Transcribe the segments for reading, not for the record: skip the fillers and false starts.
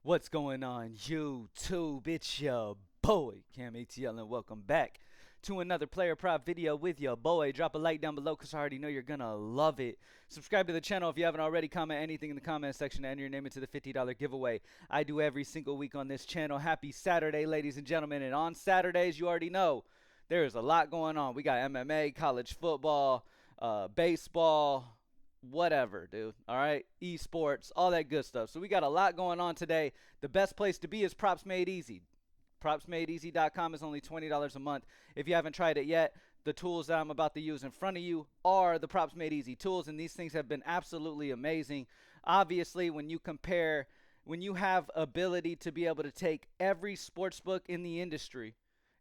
What's going on, YouTube? It's your boy, CamATL, and welcome back to another player prop video with your boy. Drop a like down below because I already know you're going to love it. Subscribe to the channel if you haven't already. Comment anything in the comment section and enter your name into the $50 giveaway I do every single week on this channel. Happy Saturday, ladies and gentlemen. And on Saturdays, you already know, there's a lot going on. We got MMA, college football, baseball, whatever, dude. All right, esports, all that good stuff. So we got a lot going on today. The best place to be is Props Made Easy. PropsMadeEasy.com is only $20 a month. If you haven't tried it yet, the tools that I'm about to use in front of you are the Props Made Easy tools, and these things have been absolutely amazing. Obviously, when you have ability to be able to take every sports book in the industry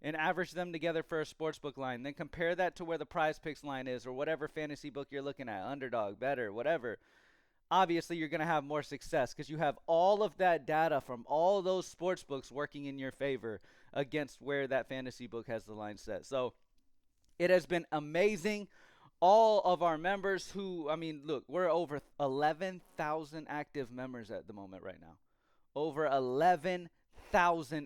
and average them together for a sportsbook line. Then compare that to where the Prizepicks line is or whatever fantasy book you're looking at, underdog, better, whatever. Obviously, you're going to have more success because you have all of that data from all those sports books working in your favor against where that fantasy book has the line set. So it has been amazing. All of our members look, we're over 11,000 active members at the moment right now. Over 11,000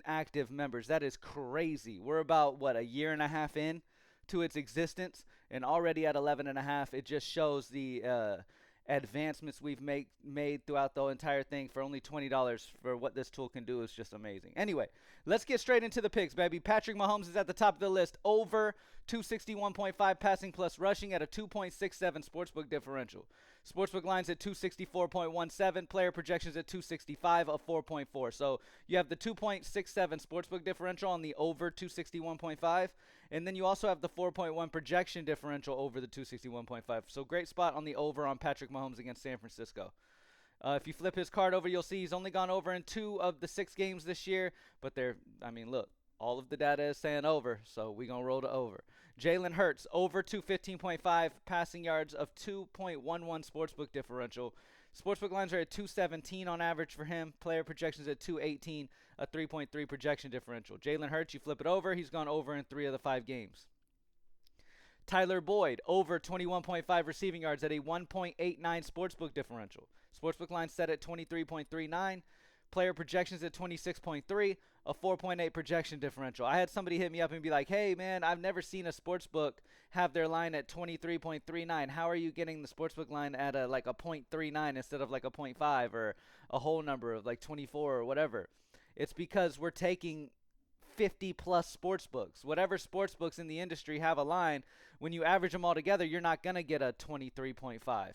active members. That is crazy. We're about, what, a year and a half in to its existence, and already at 11 and a half, it just shows the advancements we've made throughout the entire thing. For only $20 for what this tool can do is just amazing. Anyway, let's get straight into the picks, baby. Patrick Mahomes is at the top of the list, over 261.5 passing plus rushing at a 2.67 sportsbook differential. Sportsbook lines at 264.17, player projections at 265 of 4.4. So you have the 2.67 sportsbook differential on the over 261.5, and then you also have the 4.1 projection differential over the 261.5. So great spot on the over on Patrick Mahomes against San Francisco. If you flip his card over, you'll see he's only gone over in 2 of the 6 games this year. But look, all of the data is saying over, so we're going to roll to over. Jalen Hurts, over 215.5, passing yards of 2.11 sportsbook differential. Sportsbook lines are at 217 on average for him. Player projections at 218, a 3.3 projection differential. Jalen Hurts, you flip it over, he's gone over in 3 of the 5 games. Tyler Boyd, over 21.5 receiving yards at a 1.89 sportsbook differential. Sportsbook line set at 23.39. Player projections at 26.3, a 4.8 projection differential. I had somebody hit me up and be like, hey, man, I've never seen a sportsbook have their line at 23.39. How are you getting the sportsbook line at a 0.39 instead of like a 0.5 or a whole number of like 24 or whatever? It's because we're taking 50 plus sports books. Whatever sports books in the industry have a line, when you average them all together, you're not going to get a 23.5.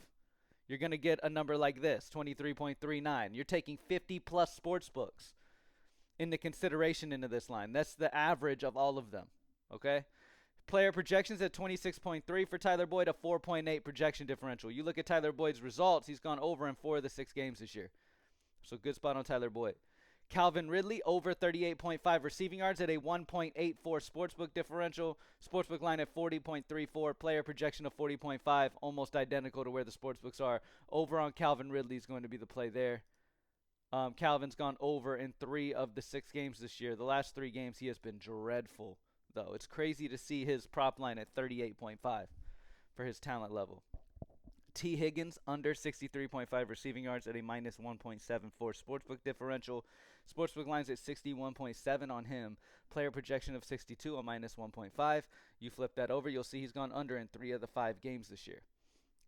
You're going to get a number like this, 23.39. You're taking 50 plus sports books into consideration into this line. That's the average of all of them, okay? Player projections at 26.3 for Tyler Boyd, a 4.8 projection differential. You look at Tyler Boyd's results, he's gone over in 4 of the 6 games this year. So good spot on Tyler Boyd. Calvin Ridley, over 38.5 receiving yards at a 1.84 sportsbook differential. Sportsbook line at 40.34. Player projection of 40.5, almost identical to where the sportsbooks are. Over on Calvin Ridley is going to be the play there. Calvin's gone over in 3 of the 6 games this year. The last 3 games he has been dreadful, though. It's crazy to see his prop line at 38.5 for his talent level. T. Higgins, under 63.5 receiving yards at a minus 1.74 sportsbook differential. Sportsbook lines at 61.7 on him. Player projection of 62, a minus 1.5. You flip that over, you'll see he's gone under in 3 of the 5 games this year.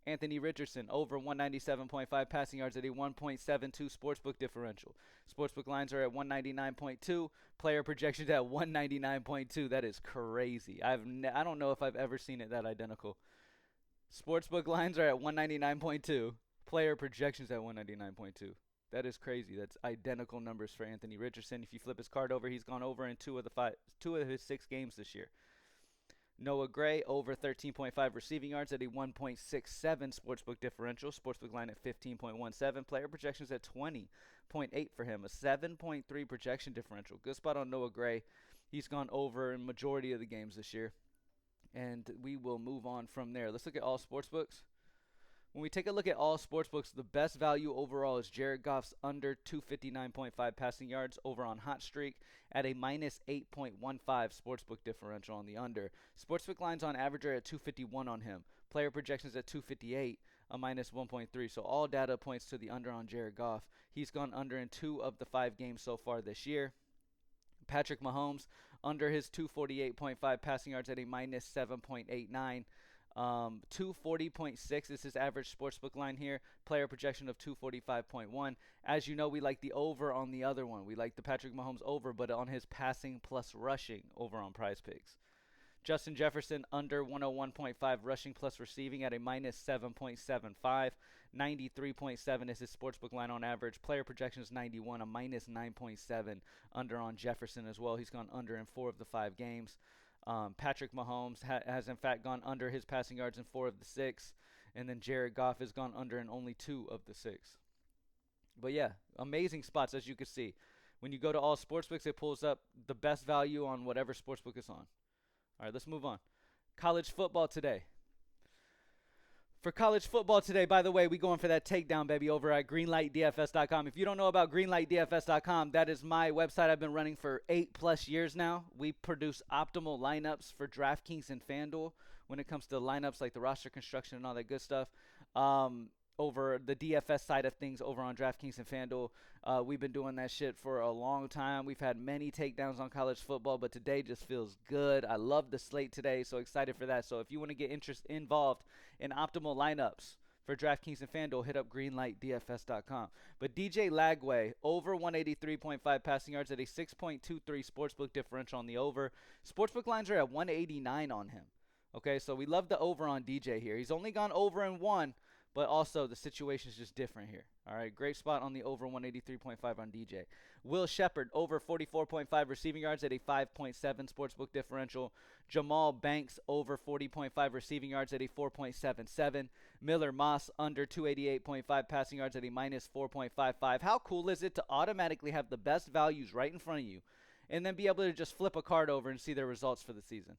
Anthony Richardson, over 197.5 passing yards at a 1.72 sportsbook differential. Sportsbook lines are at 199.2. Player projections at 199.2. That is crazy. I don't know if I've ever seen it that identical. Sportsbook lines are at 199.2. Player projections at 199.2. That is crazy. That's identical numbers for Anthony Richardson. If you flip his card over, he's gone over in 2 of his 6 games this year. Noah Gray, over 13.5 receiving yards at a 1.67 sportsbook differential. Sportsbook line at 15.17. Player projections at 20.8 for him. A 7.3 projection differential. Good spot on Noah Gray. He's gone over in majority of the games this year. And we will move on from there. Let's look at all sportsbooks. When we take a look at all sportsbooks, the best value overall is Jared Goff's under 259.5 passing yards over on Hot Streak at a minus 8.15 sportsbook differential on the under. Sportsbook lines on average are at 251 on him. Player projections at 258, a minus 1.3. So all data points to the under on Jared Goff. He's gone under in 2 of the 5 games so far this year. Patrick Mahomes under his 248.5 passing yards at a minus 7.89. 240.6 is his average sportsbook line here. Player projection of 245.1. As you know, we like the over on the other one. We like the Patrick Mahomes over, but on his passing plus rushing over on Prizepicks. Justin Jefferson under 101.5 rushing plus receiving at a minus 7.75. 93.7 is his sportsbook line on average. Player projection is 91, a minus 9.7 under on Jefferson as well. He's gone under in 4 of the 5 games. Patrick Mahomes has in fact gone under his passing yards in 4 of the 6. And then Jared Goff has gone under in only 2 of the 6. But yeah, amazing spots as you can see. When you go to all sportsbooks, it pulls up the best value on whatever sportsbook it's on. All right, let's move on. College football today. For college football today, by the way, we going for that takedown, baby, over at greenlightdfs.com. If you don't know about greenlightdfs.com, that is my website I've been running for 8+ years now. We produce optimal lineups for DraftKings and FanDuel when it comes to lineups like the roster construction and all that good stuff. Over the DFS side of things over on DraftKings and FanDuel. We've been doing that shit for a long time. We've had many takedowns on college football, but today just feels good. I love the slate today, so excited for that. So if you want to get involved in optimal lineups for DraftKings and FanDuel, hit up greenlightdfs.com. But DJ Lagway, over 183.5 passing yards at a 6.23 sportsbook differential on the over. Sportsbook lines are at 189 on him. Okay, so we love the over on DJ here. He's only gone over in 1. But also, the situation is just different here. All right, great spot on the over 183.5 on DJ. Will Shepard, over 44.5 receiving yards at a 5.7 sportsbook differential. Jamal Banks, over 40.5 receiving yards at a 4.77. Miller Moss, under 288.5 passing yards at a minus 4.55. How cool is it to automatically have the best values right in front of you and then be able to just flip a card over and see their results for the season?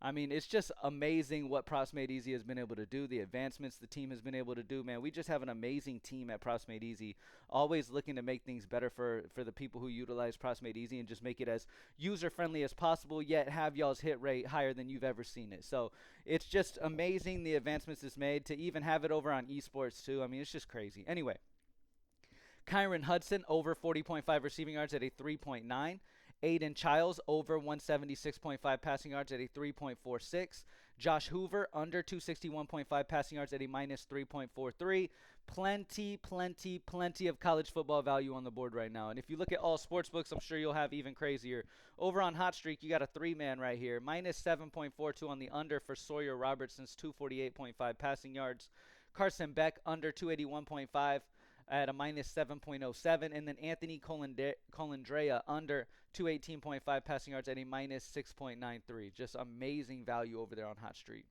I mean, it's just amazing what Props Made Easy has been able to do, the advancements the team has been able to do. Man, we just have an amazing team at Props Made Easy, always looking to make things better for the people who utilize Props Made Easy and just make it as user-friendly as possible, yet have y'all's hit rate higher than you've ever seen it. So it's just amazing the advancements it's made to even have it over on Esports too. I mean, it's just crazy. Anyway, Kyron Hudson, over 40.5 receiving yards at a 3.9. Aiden Childs, over 176.5 passing yards at a 3.46. Josh Hoover, under 261.5 passing yards at a minus 3.43. Plenty of college football value on the board right now. And if you look at all sportsbooks, I'm sure you'll have even crazier. Over on Hot Streak, you got a 3-man right here. Minus 7.42 on the under for Sawyer Robertson's 248.5 passing yards. Carson Beck, under 281.5. At a minus 7.07, and then Anthony Colandrea under 218.5 passing yards at a minus 6.93. Just amazing value over there on Hot Street.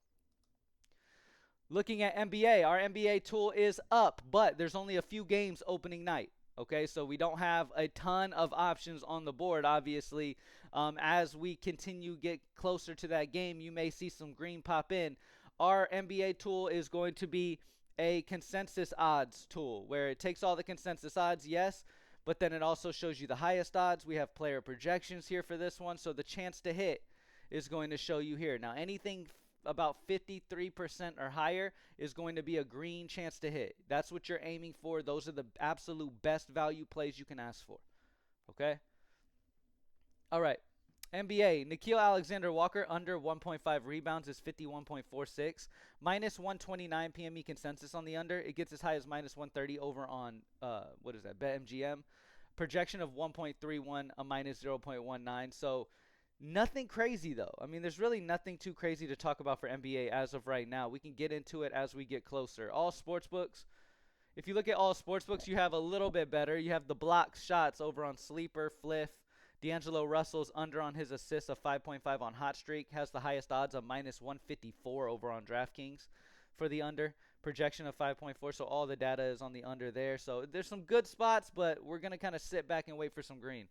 Looking at NBA, our NBA tool is up, but there's only a few games opening night. Okay, so we don't have a ton of options on the board, obviously. As we continue get closer to that game, you may see some green pop in. Our NBA tool is going to be a consensus odds tool where it takes all the consensus odds, yes, but then it also shows you the highest odds. We have player projections here for this one, so the chance to hit is going to show you here. Now, anything about 53% or higher is going to be a green chance to hit. That's what you're aiming for. Those are the absolute best value plays you can ask for. Okay? All right. NBA, Nickeil Alexander-Walker under 1.5 rebounds is 51.46. Minus 129 PME consensus on the under. It gets as high as minus 130 over on, BetMGM. Projection of 1.31, a minus 0.19. So nothing crazy, though. I mean, there's really nothing too crazy to talk about for NBA as of right now. We can get into it as we get closer. All sportsbooks. If you look at all sportsbooks, you have a little bit better. You have the block shots over on Sleeper, Fliff. D'Angelo Russell's under on his assists of 5.5 on Hot Streak. Has the highest odds of minus 154 over on DraftKings for the under. Projection of 5.4, so all the data is on the under there. So there's some good spots, but we're going to kind of sit back and wait for some green.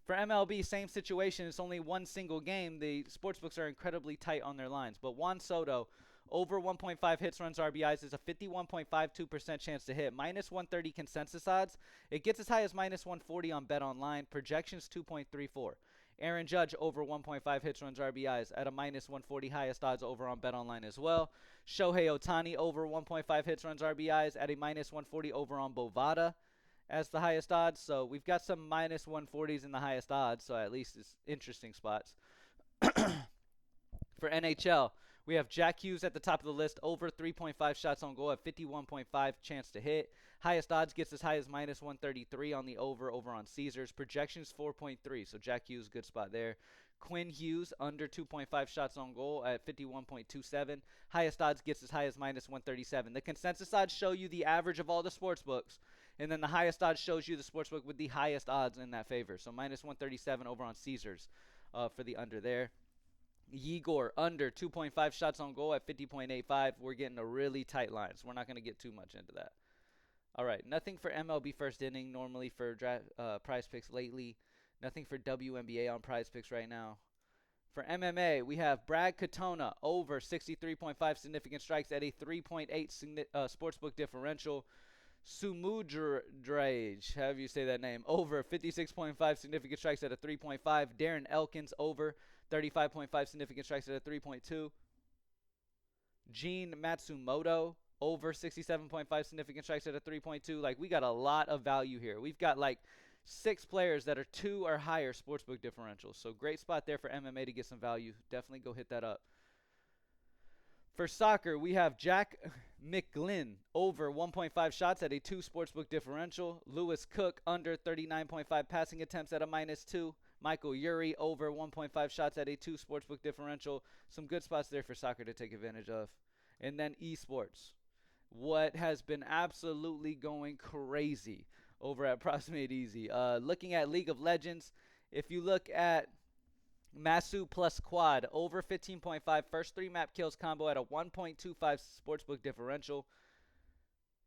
For MLB, same situation. It's only one single game. The sportsbooks are incredibly tight on their lines. But Juan Soto, over 1.5 hits, runs, RBIs is a 51.52% chance to hit. Minus 130 consensus odds. It gets as high as minus 140 on Bet Online. Projections 2.34. Aaron Judge over 1.5 hits, runs, RBIs at a minus 140, highest odds over on BetOnline as well. Shohei Ohtani over 1.5 hits, runs, RBIs at a minus 140 over on Bovada as the highest odds. So we've got some minus 140s in the highest odds, so at least it's interesting spots. For NHL, we have Jack Hughes at the top of the list, over 3.5 shots on goal at 51.5 chance to hit. Highest odds gets as high as minus 133 on the over on Caesars. Projections 4.3, so Jack Hughes, good spot there. Quinn Hughes, under 2.5 shots on goal at 51.27. Highest odds gets as high as minus 137. The consensus odds show you the average of all the sports books, and then the highest odds shows you the sports book with the highest odds in that favor. So minus 137 over on Caesars for the under there. Yegor under 2.5 shots on goal at 50.85. We're getting a really tight line, so we're not going to get too much into that. All right, nothing for MLB first inning normally for Prizepicks lately. Nothing for WNBA on Prizepicks right now. For MMA, we have Brad Katona over 63.5 significant strikes at a 3.8 sportsbook differential. Sumudraj, however you say that name, over 56.5 significant strikes at a 3.5. Darren Elkins over 35.5 significant strikes at a 3.2. Gene Matsumoto over 67.5 significant strikes at a 3.2. Like, we got a lot of value here. We've got like 6 players that are 2 or higher sportsbook differentials. So great spot there for MMA to get some value. Definitely go hit that up. For soccer, we have Jack McGlynn over 1.5 shots at a 2 sportsbook differential. Lewis Cook under 39.5 passing attempts at a minus 2. Michael Urey over 1.5 shots at a 2 sportsbook differential. Some good spots there for soccer to take advantage of. And then esports. What has been absolutely going crazy over at Proximate Easy. Looking at League of Legends, if you look at Masu plus quad over 15.5 first 3 map kills combo at a 1.25 sportsbook differential.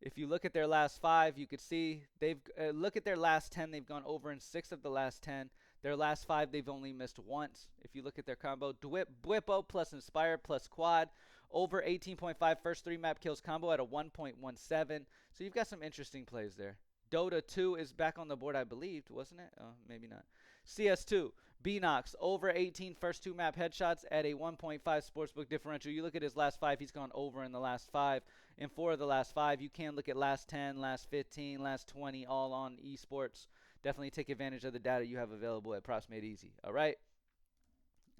If you look at their last 5, you could see they've look at their last 10. They've gone over in 6 of the last 10. Their last 5, they've only missed once. If you look at their combo, Dwippo plus Inspire plus quad over 18.5 first 3 map kills combo at a 1.17. So you've got some interesting plays there. Dota 2 is back on the board, I believed, wasn't it? Oh, maybe not. CS2, Beanox over 18 first 2 map headshots at a 1.5 sportsbook differential. You look at his last 5, he's gone over in the last 5. In 4 of the last 5, you can look at last 10, last 15, last 20, all on esports. Definitely take advantage of the data you have available at Proximate Easy. All right.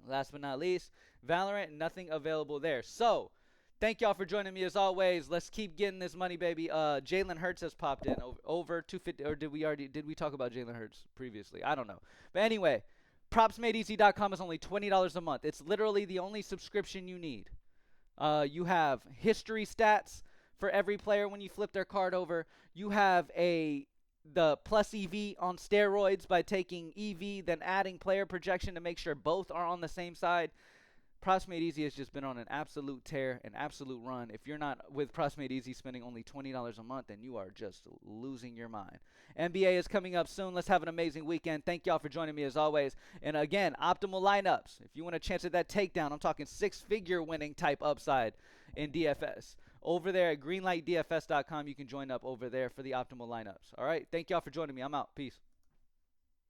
Last but not least, Valorant, nothing available there. So, thank y'all for joining me as always. Let's keep getting this money, baby. Jalen Hurts has popped in over 250, or did we talk about Jalen Hurts previously? I don't know. But anyway, propsmadeeasy.com is only $20 a month. It's literally the only subscription you need. You have history stats for every player when you flip their card over. You have the plus EV on steroids by taking EV, then adding player projection to make sure both are on the same side. Proximate Easy has just been on an absolute tear, an absolute run. If you're not with Proximate Easy spending only $20 a month, then you are just losing your mind. NBA is coming up soon. Let's have an amazing weekend. Thank y'all for joining me as always. And again, optimal lineups. If you want a chance at that takedown, I'm talking 6-figure winning type upside in DFS. Over there at greenlightdfs.com, you can join up over there for the optimal lineups. All right, thank y'all for joining me. I'm out. Peace.